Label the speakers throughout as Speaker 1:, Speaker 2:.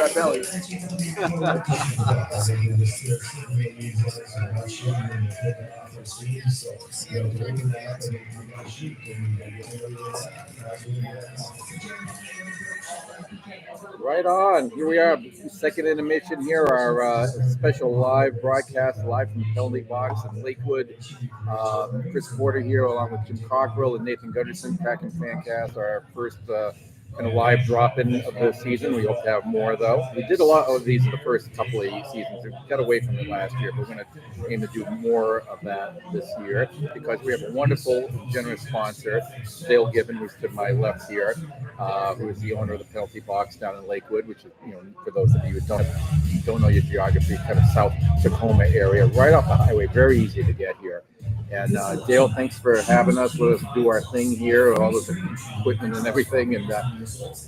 Speaker 1: that belly.
Speaker 2: Right on. Here we are, second intermission here, our special live broadcast, live from the penalty box in Lakewood. Chris Porter here, along with Jim Cockrell and Nathan Gunderson, Kraken Fancast, our first kind of live drop-in of the season. We hope to have more, though. We did a lot of these in the first couple of seasons. We got away from it last year, but we're going to aim to do more of that this year because we have a wonderful, generous sponsor, Dale Gibbon, who's to my left here, who is the owner of the penalty box down in Lakewood, which is, for those of you who don't know your geography, kind of South Tacoma area, right off the highway, very easy to get here. And Dale, thanks for having us. Let us do our thing here, all this equipment and everything. And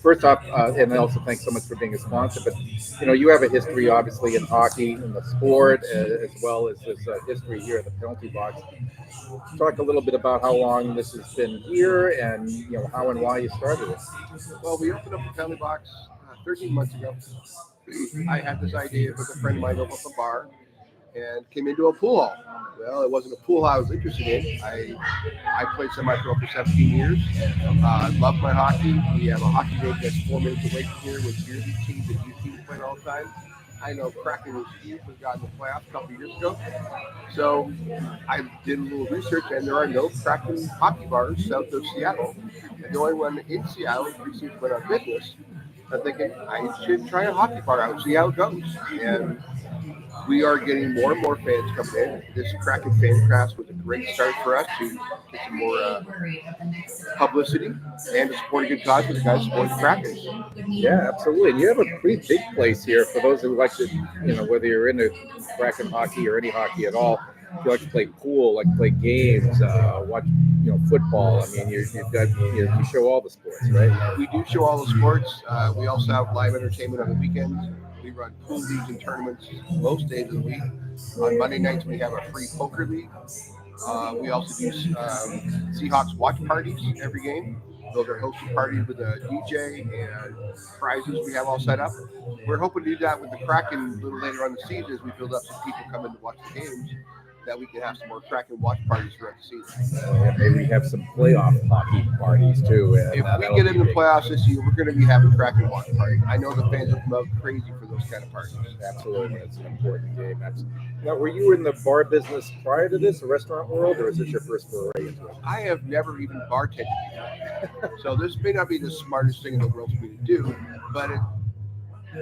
Speaker 2: first off, and also thanks so much for being a sponsor. But you have a history, obviously, in hockey, in the sport, as well as this history here at the penalty box. Talk a little bit about how long this has been here, and how and why you started it.
Speaker 1: Well, we opened up the penalty box 13 months ago. I had this idea with a friend of mine over at the bar, and came into a pool hall. Well, it wasn't a pool hall I was interested in. I played semi-pro for 17 years. I love my hockey. We have a hockey rink that's 4 minutes away from here with Jersey teams and U teams playing all the time. I know Kraken was huge, we got in the playoffs a couple of years ago. So I did a little research, and there are no Kraken hockey bars south of Seattle. And the only one in Seattle recently went out of business. I'm thinking I should try a hockey bar out, see how it goes. And we are getting more and more fans coming in. This Kraken Fancast was a great start for us to get some more publicity and to support a good cause for the guys supporting the Kraken.
Speaker 2: Yeah, absolutely. And you have a pretty big place here for those who like to, whether you're into Kraken hockey or any hockey at all. If you like to play pool, like to play games, watch, football. I mean, you show all the sports, right?
Speaker 1: We do show all the sports. We also have live entertainment on the weekends. We run pool leagues and tournaments most days of the week. On Monday nights, we have a free poker league. We also do Seahawks watch parties every game. Those are hosted parties with a DJ and prizes we have all set up. We're hoping to do that with the Kraken a little later on in the season as we build up some people coming to watch the games, that we can have some more Kraken watch parties throughout the season.
Speaker 2: And maybe we have some playoff hockey parties too.
Speaker 1: If we get in the playoffs this year, we're going to be having Kraken watch party. I know the fans will come out crazy for those kind of parties.
Speaker 2: Absolutely, it's an important game. Now, were you in the bar business prior to this, the restaurant world, or is this your first foray into it?
Speaker 1: I have never even bartended before, so this may not be the smartest thing in the world for me to do, but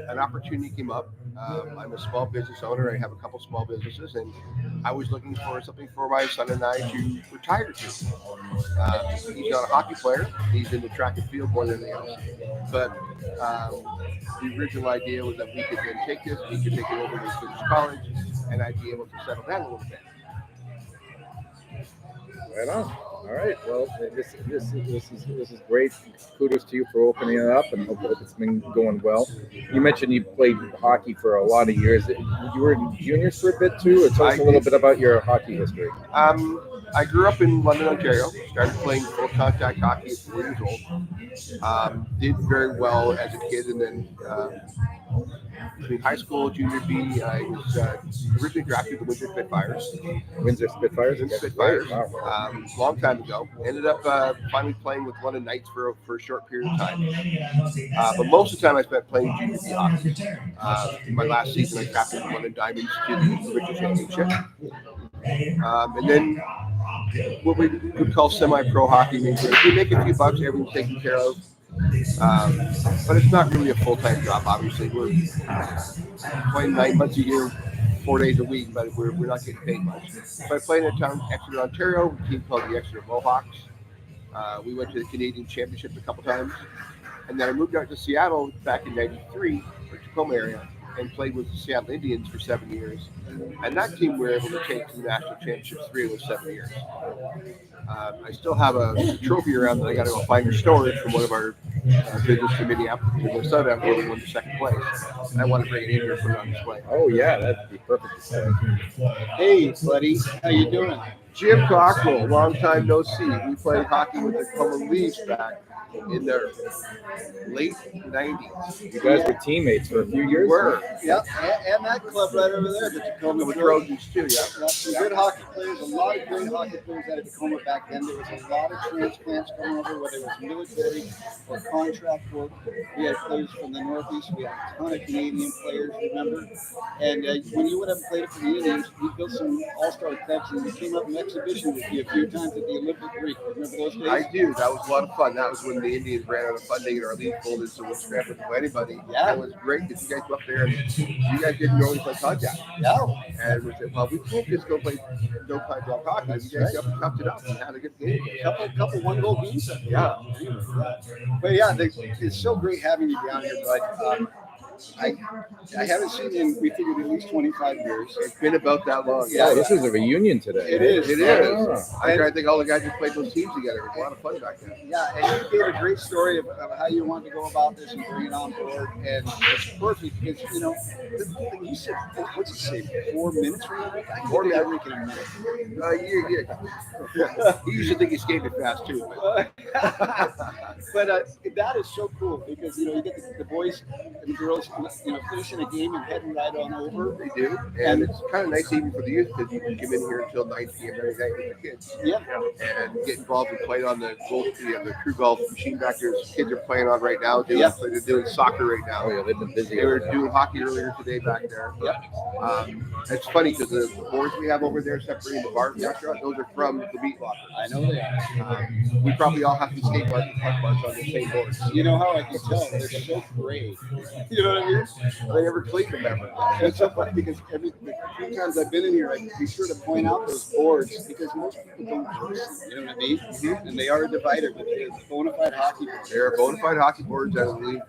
Speaker 1: an opportunity came up. I'm a small business owner. I have a couple small businesses, and I was looking for something for my son and I to retire to. He's not a hockey player. He's in the track and field more than anything else. But the original idea was that we could then take this, he could take it over to finish college, and I'd be able to settle down a little bit.
Speaker 2: Right on. All right. Well, this is great. Kudos to you for opening it up, and hope it's been going well. You mentioned you played hockey for a lot of years. You were in juniors for a bit too. Tell us a little bit about your hockey history.
Speaker 1: I grew up in London, Ontario. Started playing full contact hockey at 4 years old. Did very well as a kid, and then between high school, junior B, I was originally drafted to the Windsor Spitfires.
Speaker 2: Windsor Spitfires?
Speaker 1: Wow. Long time ago. Ended up finally playing with London Knights for a short period of time. But most of the time I spent playing junior B hockey. In my last season, I captained the London Diamonds to the provincial championship. And then what we would call semi-pro hockey means we make a few bucks, everything's taken care of. But it's not really a full-time job, obviously. We're playing 9 months a year, 4 days a week, but we're not getting paid much. So I played in a town, Exeter, Ontario, a team called the Exeter Mohawks. We went to the Canadian Championship a couple times. And then I moved out to Seattle back in 93, or Tacoma area, and played with the Seattle Indians for 7 years. And that team we were able to take to the national championships 3 of those 7 years. I still have a trophy around that I got to go find in storage from one of our business committee up in Minnesota where we won the second place. And I want to bring it in here and put it on display.
Speaker 2: Oh, yeah, that'd be perfect to say.
Speaker 3: Hey, buddy, how you doing?
Speaker 1: Jim Cockrell, long time no see. We played hockey with the Tacoma Leafs back in the late 90s.
Speaker 2: You guys were teammates for a few years.
Speaker 3: Yeah, and that club right over there, the Tacoma
Speaker 1: With Trojans too, yeah.
Speaker 3: Some good hockey players, a lot of great hockey players out of Tacoma back then. There was a lot of transplants coming over, whether it was military or contract work. We had players from the Northeast. We had a ton of Canadian players, remember? And when you went up and played for the Indians, we built some all-star clubs, and we came up in exhibition with you a few times at the Olympic Greek. Remember those days?
Speaker 1: I do. That was a lot of fun. That was when the Indians ran out of funding and our league folded, so we scrambled for anybody.
Speaker 3: Yeah.
Speaker 1: It was great that you guys go up there and you guys didn't know play contact.
Speaker 3: Yeah.
Speaker 1: And we said, well, we can't just go play no contact hockey. You guys toughed it up and had a good game.
Speaker 3: Couple one-goal games.
Speaker 1: Yeah.
Speaker 3: But yeah, it's so great having you down here, bud. I haven't seen you in, we figured, at least 25 years.
Speaker 1: It's been about that long.
Speaker 2: Yeah, this is a reunion today.
Speaker 3: It is.
Speaker 1: It is. I think all the guys just played those teams together. It was a lot of fun back then.
Speaker 3: Yeah, and you gave a great story of how you wanted to go about this and bring it on board. And it's perfect because, you know, the thing you said, what's it say, 4 minutes for you? I can get every in a minute.
Speaker 1: He used to think he skated fast too.
Speaker 3: But that is so cool because, you know, you get the boys and the girls, you know, finishing a game and heading right on over.
Speaker 1: They do. And it's kind of nice even for the youth because you can come in here until 9 p.m. every night with the kids.
Speaker 3: Yeah.
Speaker 1: And get involved and play on the crew golf machine back there. Kids are playing on right now. They're doing soccer right now.
Speaker 2: Oh, yeah, they've been busy.
Speaker 1: They were doing hockey earlier today back there. It's funny because the boards we have over there separating the bar and restaurant, those are from the meat locker.
Speaker 3: I know they are.
Speaker 1: We probably all have to skate park bars on the same boards.
Speaker 3: You know how I can tell? They're so gray. You know what I mean?
Speaker 1: They never clean them ever.
Speaker 3: And it's so funny because the few times I've been in here, I be sure to point out those boards because most people don't use them. You know what I mean? Mm-hmm. And they are divided, but it's bona fide hockey boards.
Speaker 1: They're bona fide hockey boards that we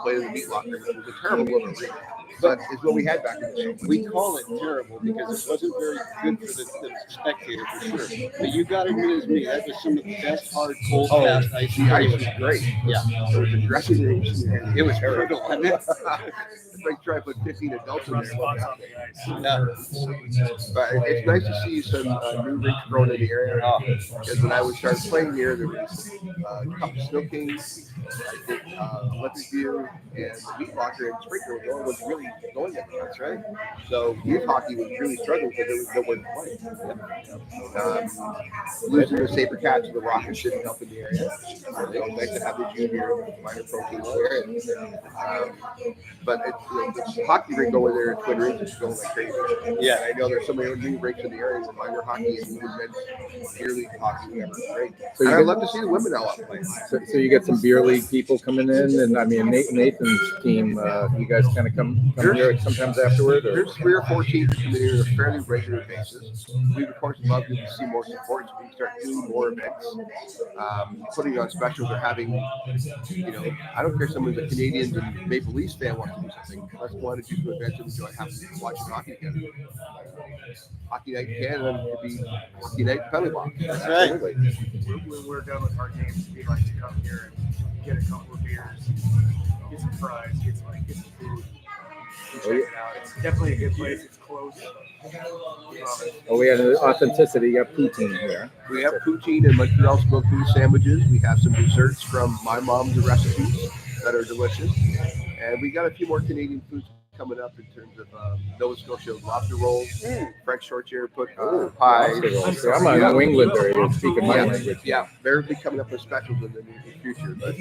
Speaker 1: played in the meat locker. It was a terrible little arena. But it's what we had back in the day.
Speaker 3: We call it terrible because it wasn't very good for the spectator, for sure. But you got to admit as me, that was some of the best hard, cold, fast ice.
Speaker 1: The ice was great.
Speaker 3: Yeah.
Speaker 1: There was the dressing rooms.
Speaker 3: It was terrible.
Speaker 1: It's like try to put 15 adults in there.
Speaker 3: Yeah.
Speaker 1: But it's nice to see some new rinks growing in the area. Because when I was started playing here, there was Cup Snow Kings, I think Olympic View, and the Meat Locker and Sprinkler were the only ones really going at that's right. So youth hockey was really struggling because there was nowhere to play. Losing the Saber Cats and the Rockets didn't help in the area. It was nice to have the junior minor pro teams there. But the hockey rink over there at Twin Ridge is going like crazy.
Speaker 3: Yeah,
Speaker 1: I know there's so many new rinks in the area for minor hockey and even men's beer league hockey, whatever. Great.
Speaker 2: So
Speaker 1: I'd love to see the women all up playing.
Speaker 2: So you get some beer league people coming in, and I mean Nathan's team. You guys kind of come here sometimes afterward. Or?
Speaker 1: There's 3 or 4 teams coming here on a fairly regular basis. We of course love to see more support, so we can start doing more events, putting on specials or having, I don't care if someone's a Canadians and Maple Leafs fan wants to do something. Let's want to do some events and enjoy watching hockey together. Hockey night in Canada could be hockey night in Penalty Box.
Speaker 3: That's right.
Speaker 4: When we're done with our games, we like to come here and get a couple of beers, get some fries, get some food. Check it out. It's definitely a good place. It's close.
Speaker 2: Oh, we had an authenticity. You got poutine here.
Speaker 1: We have poutine and Montreal smoked meat sandwiches. We have some desserts from my mom's recipes that are delicious. And we got a few more Canadian foods coming up in terms of Nova Scotia lobster rolls, French shortchair pies.
Speaker 2: I'm a New Englander. You're speaking my language.
Speaker 1: Yeah, they'll be coming up with specials in the future. But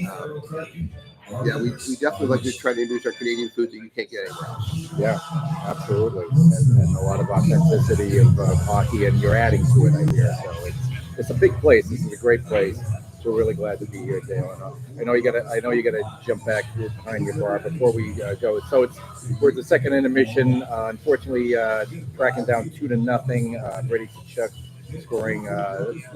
Speaker 1: we definitely like to try to introduce our Canadian foods that you can't get anywhere else.
Speaker 2: Yeah, absolutely. And a lot of authenticity of hockey, and you're adding to it, I hear. So it's a big place. This is a great place. So we're really glad to be here, Dale. I know you gotta jump back behind your bar before we go. So we're at the second intermission. Unfortunately, Kraken down 2-0. Brady Tkachuk scoring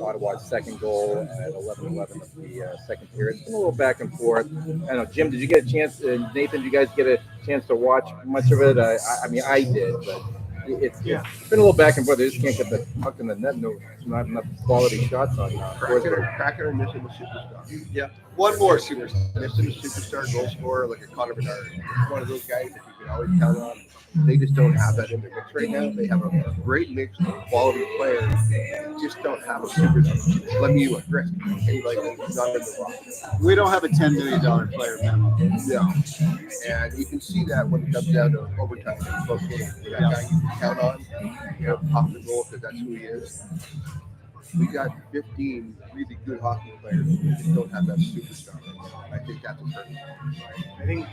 Speaker 2: Ottawa's second goal at 11:11 of the second period. It's been a little back and forth. I don't know, Jim, did you get a chance? Nathan, did you guys get a chance to watch much of it? I mean, I did, but. It's been a little back and forth. They just can't get the puck in the net. No, not enough quality shots on.
Speaker 1: Kraken are missing the superstar.
Speaker 3: Yeah.
Speaker 1: One more superstar. Missing a superstar goal scorer like a Connor Bedard. He's one of those guys that you can always count on. They just don't have that in their mix right now. They have a great mix of quality players. They just don't have a superstar. Lemieux, Gretzky, anybody that's not in the roster.
Speaker 3: We don't have a $10 million player minimum.
Speaker 1: No. And you can see that when it comes down to overtime in close games. That guy you can count on, off the goal because that's who he is. We got 15 really good hockey players who just don't have that superstar. I think that's a hurt.
Speaker 4: I think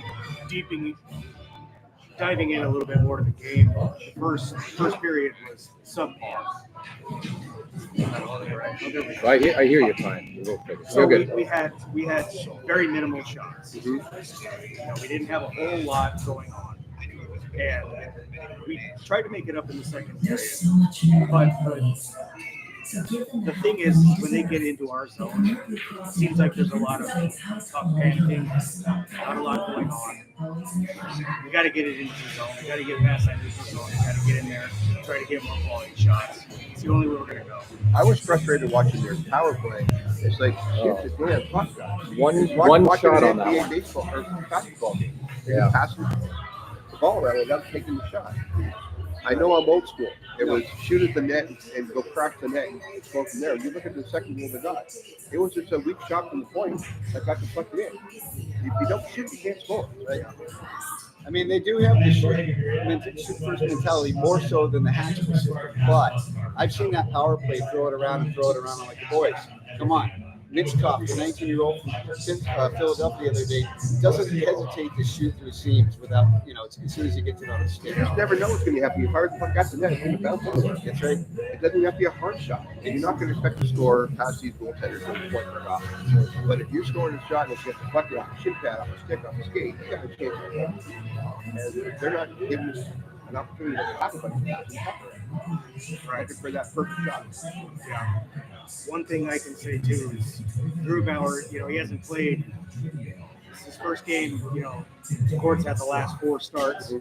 Speaker 4: diving in a little bit more to the game, the first period was subpar.
Speaker 2: I hear you fine.
Speaker 4: So
Speaker 2: good.
Speaker 4: we had very minimal shots.
Speaker 1: Mm-hmm.
Speaker 4: We didn't have a whole lot going on, and we tried to make it up in the second period. But the thing is, when they get into our zone, it seems like there's a lot of tough panicking, not a lot going on. We got to get it into the zone. We got to get past that neutral zone. We got to get in there, try to get more quality shots. It's the only way we're going to go.
Speaker 1: I was frustrated watching their power play. It's like, shit, the damn puck guys.
Speaker 2: One
Speaker 1: Watching
Speaker 2: shot
Speaker 1: an
Speaker 2: on that
Speaker 1: NBA
Speaker 2: one.
Speaker 1: baseball or basketball game. They
Speaker 2: Yeah.
Speaker 1: just pass the ball around without taking the shot. I know I'm old school. It was shoot at the net and go crack the net and go from there. You look at the second goal they got. It was just a weak shot from the point that got the puck in. If you don't shoot, you can't score. Right?
Speaker 3: I mean, they do have the shoot first mentality more so than the Hatch system. But I've seen that power play throw it around. I'm like, boys, come on. Mitchkov, the 19-year-old from Philadelphia the other day, doesn't hesitate to shoot through seams without, as soon as he gets it on his stick.
Speaker 1: You just never know what's going to happen. If hard puck got the net, it's going to bounce anywhere. That's right. It doesn't have to be a hard shot. And you're not going to expect to score past these goaltenders on the point right off. But if you're scoring a shot and it's just a bucket off a shin pad, off a stick, off a skate, you got a chance to win. And they're not giving us an opportunity to have a bunch of shots. Right. Looking for that perfect shot.
Speaker 4: Yeah. One thing I can say too is Grubauer, he hasn't played. It's his first game, the Courts had the last 4 starts.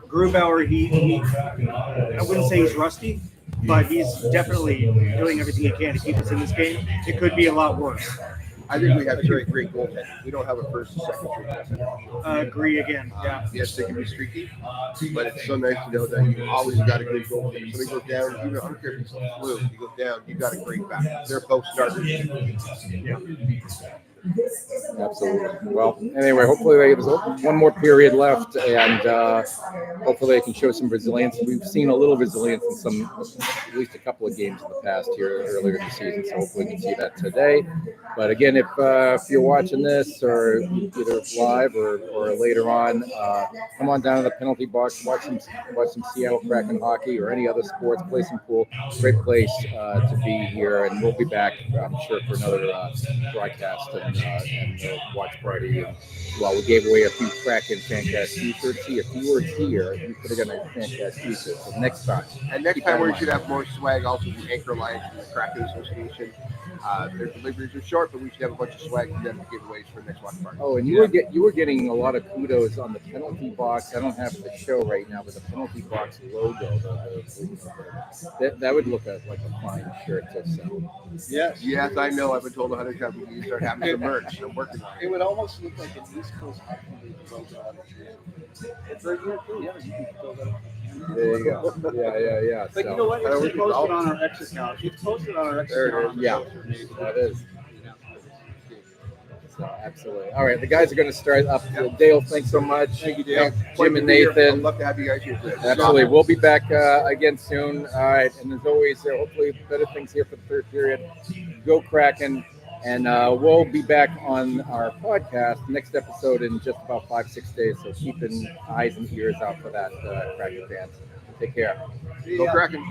Speaker 4: Grubauer, he I wouldn't say he's rusty, but he's definitely doing everything he can to keep us in this game. It could be a lot worse.
Speaker 1: I think we have very great goaltending. We don't have a first and second goaltender.
Speaker 4: Agree again. Yeah.
Speaker 1: Yes, they can be streaky, but it's so nice to know that you always got a great goaltender. Somebody goes down, I don't care if it's flu, you go down, you got a great back. They're both starters.
Speaker 4: Yeah.
Speaker 2: Absolutely. Well, anyway, hopefully there's one more period left, and hopefully they can show some resilience. We've seen a little resilience in at least a couple of games in the past here earlier in the season, so hopefully we can see that today. But again, if you're watching this or either live or later on, come on down to the penalty box, watch some Seattle Kraken hockey or any other sports, play some pool. Great place to be here, and we'll be back, I'm sure, for another broadcast and watch party. And, well, we gave away a few Kraken Fancast t-shirts. See, if you were here, you could have gotten a Fancast t-shirt. So next time.
Speaker 1: And next time we should have more swag also from Anchor Alliance and the Kraken Association. Their deliveries are short, but we should have a bunch of swag and then giveaways for next watch party.
Speaker 2: Oh, and you were getting a lot of kudos on the penalty box. I don't have the show right now, but the penalty box logo, that would look like a fine shirt to sell.
Speaker 3: Yes,
Speaker 1: I know. I've been told 100 times we need to start having some merch. I'm working on it.
Speaker 3: It would almost look like an East Coast hockey league logo on a shirt. It's right here too. Yeah, you can fill that up.
Speaker 2: There you go. Yeah.
Speaker 3: But you know what? It's posted on our X account. It's posted on our X account.
Speaker 2: Yeah, that is. So, absolutely. All right, the guys are going to start up. Dale, thanks so much.
Speaker 1: Thank you, Dale.
Speaker 2: Jim and
Speaker 1: I'd
Speaker 2: Nathan.
Speaker 1: love to have you guys here today.
Speaker 2: Absolutely. We'll be back again soon. All right, and as always, hopefully better things here for the third period. Go Kraken. And we'll be back on our podcast next episode in just about 5-6 days. So keeping eyes and ears out for that, Kraken fans. Take care.
Speaker 1: Go Kraken.